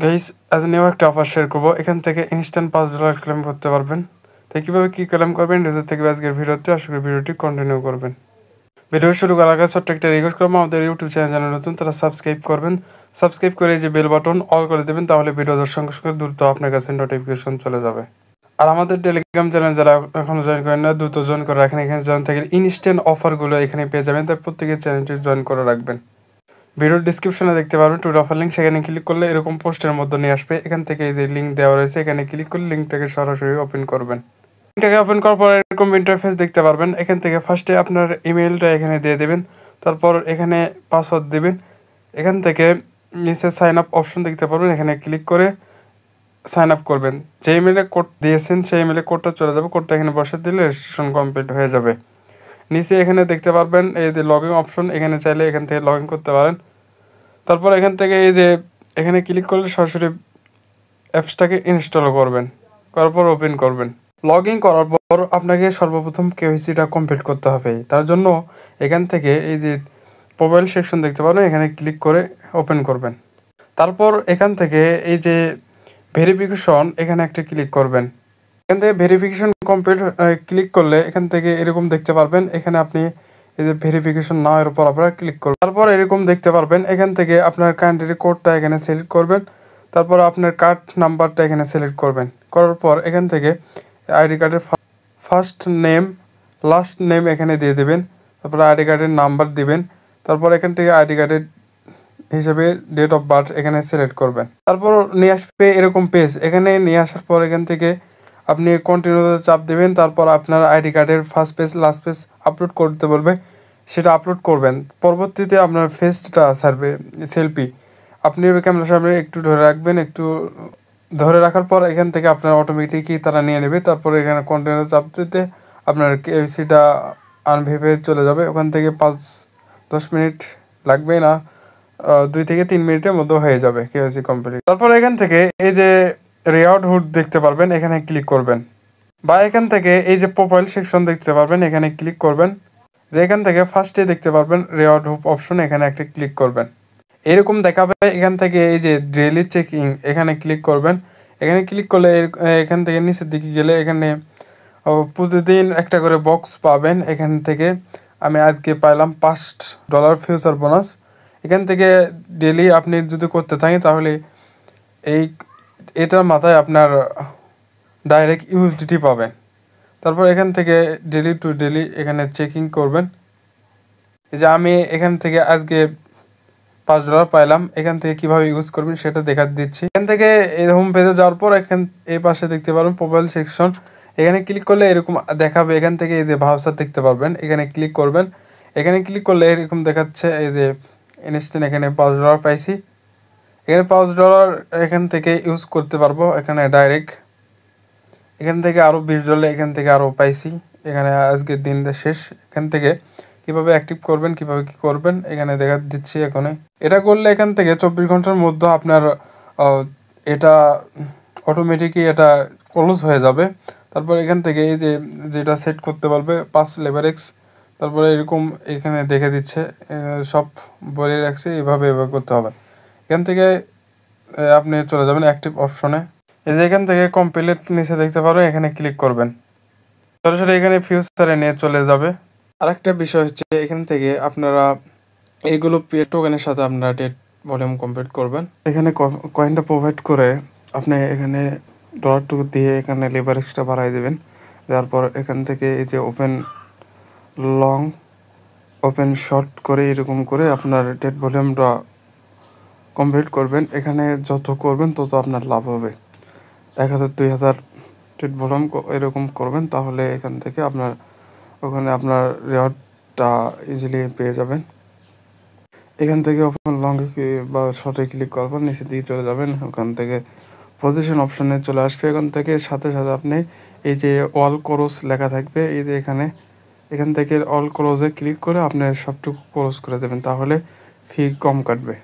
Guys আজ new একটা offer share করবো। এখান থেকে ইনস্ট্যান্ট $5 ক্লেম করতে পারবেন। তো কীভাবে কী ক্লেম করবেন রেজাল্ট থেকে আজকের ভিডিওতে, আশা করি ভিডিওটি কন্টিনিউ করবেন। ভিডিও শুরু করার আগে ছোট্ট একটা রিকোয়েস্ট করবো, আমাদের ইউটিউব চ্যানেল নতুন তারা সাবস্ক্রাইব করবেন। সাবস্ক্রাইব করে যে বেল বাটন অল করে দেবেন, তাহলে ভিডিও দেওয়ার সঙ্গে সঙ্গে দ্রুত আপনার কাছে নোটিফিকেশন চলে যাবে। আর আমাদের টেলিগ্রাম চ্যানেল যারা এখনও জয়েন করেন না, দ্রুত জয়েন করে রাখেন। এখানে জয়েন থেকে ইনস্ট্যান্ট অফারগুলো এখানে পেয়ে যাবেন, তাই প্রত্যেকের চ্যানেলটি জয়েন করে রাখবেন। ভিডিওর ডিসক্রিপশনে দেখতে পারবেন টুর অফার লিঙ্ক, সেখানে ক্লিক করলে এরকম পোস্টের মধ্যে নিয়ে আসবে। এখান থেকে এই যে লিঙ্ক দেওয়া রয়েছে, এখানে ক্লিক করলে লিঙ্কটাকে সরাসরি ওপেন করবেন। লিঙ্কটাকে ওপেন করার পর এরকম ইন্টারফেস দেখতে পারবেন। এখান থেকে ফার্স্টে আপনার ইমেলটা এখানে দিয়ে দেবেন, তারপর এখানে পাসওয়ার্ড দেবেন। এখান থেকে নিচে সাইন আপ অপশন দেখতে পারবেন, এখানে ক্লিক করে সাইন আপ করবেন। যে ইমেলে কোড দিয়েছেন সেই ইমেলে কোডটা চলে যাবে, কোডটা এখানে বসে দিলে রেজিস্ট্রেশন কমপ্লিট হয়ে যাবে। নিচে এখানে দেখতে পারবেন এই যে লগ ইন অপশন, এখানে চাইলে এখান থেকে লগ ইন করতে পারেন। তারপর এখান থেকে এই যে এখানে ক্লিক করলে সরাসরি অ্যাপসটাকে ইনস্টল করবেন, করার পর ওপেন করবেন। লগ ইন করার পর আপনাকে সর্বপ্রথম কেওয়াইসিটা কমপ্লিট করতে হবে। তার জন্য এখান থেকে এই যে প্রোফাইল সেকশন দেখতে পারেন, এখানে ক্লিক করে ওপেন করবেন। তারপর এখান থেকে এই যে ভেরিফিকেশন, এখানে একটা ক্লিক করবেন। এখান থেকে ভেরিফিকেশন কমপ্লিট ক্লিক করলে এখান থেকে এরকম দেখতে পারবেন, এখানে আপনি এই যে ভেরিফিকেশন নাও এর উপর আপনারা ক্লিক করবেন। তারপর এরকম দেখতে পারবেন, এখান থেকে আপনার কান্ট্রি কোডটা এখানে সিলেক্ট করবেন। তারপর আপনার কার্ড নাম্বারটা এখানে সিলেক্ট করবেন। করার পর এখান থেকে আইডি কার্ডের ফার্স্ট নেম লাস্ট নেম এখানে দিয়ে দেবেন। তারপর আইডি কার্ডের নাম্বার দিবেন। তারপর এখান থেকে আইডি কার্ডের হিসেবে ডেট অফ বার্থ এখানে সিলেক্ট করবেন। তারপর নিয়ে আসবে এরকম পেজ। এখানে নিয়ে আসার পর এখান থেকে আপনি কন্টিনিউতে চাপ দেবেন। তারপর আপনার আইডি কার্ডের first page last page upload করতে বলবে, সেটা আপলোড করবেন। পরবর্তীতে আপনার ফেসটা ছাড়বে সেলফি, আপনি ক্যামেরার সামনে একটু ধরে রাখবেন। একটু ধরে রাখার পর এখান থেকে আপনার অটোমেটিকই তারা নিয়ে নেবে। তারপর এখানে কন্টিনিউ চাপ দিতে আপনার কেওয়াইসিটা আনভেরিফাই চলে যাবে। ওখান থেকে 5-10 মিনিট লাগবে না, 2 থেকে 3 মিনিটের মধ্যে হয়ে যাবে কেওয়াইসি কমপ্লিট। তারপর এখান থেকে এই যে রেওয়ার্ড হুড দেখতে পারবেন, এখানে ক্লিক করবেন। বা এখান থেকে এই যে প্রোফাইল সেকশন দেখতে পারবেন, এখানে ক্লিক করবেন। যে এখান থেকে ফার্স্টে দেখতে পারবেন রেওয়ার্ড হুড অপশন, এখানে একটা ক্লিক করবেন। এরকম দেখাবে। এখান থেকে এই যে ডেইলি চেকিং এখানে ক্লিক করবেন। এখানে ক্লিক করলে এখান থেকে নিচের দিকে গেলে এখানে প্রতিদিন একটা করে বক্স পাবেন। এখান থেকে আমি আজকে পাইলাম $5 ফিউচার বোনাস। এখান থেকে ডেলি আপনি যদি করতে থাকেন তাহলে এটার মাথায় আপনার ডাইরেক্ট ইউএসডিটি পাবেন। তারপর এখান থেকে ডেলি টু ডেলি এখানে চেকিং করবেন। এই যে আমি এখান থেকে আজকে $5 পাইলাম। এখান থেকে কীভাবে ইউজ করবেন সেটা দেখা দিচ্ছি। এখান থেকে এই হোম পেজে যাওয়ার পর এই পাশে দেখতে পারবেন প্রোফাইল সেকশন, এখানে ক্লিক করলে এরকম দেখাবে। এখান থেকে এই যে ভাউচার দেখতে পারবেন, এখানে ক্লিক করবেন। এখানে ক্লিক করলে এরকম দেখাচ্ছে এই যে ইনস্ট্যান্ট এখানে $5 পাইছি। এখানে $5 এখান থেকে ইউজ করতে পারবো। এখানে ডাইরেক্ট এখান থেকে আরও $20 এখান থেকে আরও পাইছি। এখানে আজকের দিনটা শেষ। এখান থেকে কীভাবে অ্যাক্টিভ করবেন, কীভাবে কী করবেন এখানে দেখা দিচ্ছি। এখানে এটা করলে এখান থেকে 24 ঘন্টার মধ্যে আপনার এটা অটোমেটিকই এটা ক্লোজ হয়ে যাবে। তারপর এখান থেকে এই যে যেটা সেট করতে পারবে 5 লেভারেক্স, তারপরে এরকম এখানে দেখে দিচ্ছে, সব বলে রাখছে এভাবে করতে হবে। এখান থেকে আপনি চলে যাবেন অ্যাক্টিভ অপশনে। এই যে এখান থেকে কমপ্লিট নিচে দেখতে পারবেন, এখানে ক্লিক করবেন। সরাসরি এখানে ফিউচারে নিয়ে চলে যাবে। আরেকটা বিষয় হচ্ছে এখান থেকে আপনারা এইগুলো টোকেনের সাথে আপনারা ডেট ভলিউম কমপ্লিট করবেন। এখানে কয়েনটা প্রোভাইড করে আপনি এখানে $টুকু দিয়ে এখানে লেভারেজটা বাড়াই দেবেন। তারপর এখান থেকে এই যে ওপেন লং ওপেন শর্ট করে এরকম করে আপনার ডেট ভলিউমটা কমপ্লিট করবেন। এখানে যত করবেন তত আপনার লাভ হবে। 1000-2000 ডেট ভলিউম এরকম করবেন, তাহলে এখান থেকে ওখানে আপনার রেওয়ার্ডটা ইজিলি পেয়ে যাবেন। এখান থেকে ওপেন লংয়ে বা শর্টে ক্লিক করার পর নিচে দিয়ে চলে যাবেন। ওখান থেকে পজিশন অপশনে চলে আসবে। এখান থেকে সাথে সাথে আপনি এই যে অল ক্লোজ লেখা থাকবে, এই যে এখান থেকে অল ক্লোজে ক্লিক করে আপনি সবটুকু ক্লোজ করে দেবেন, তাহলে ফি কম কাটবে।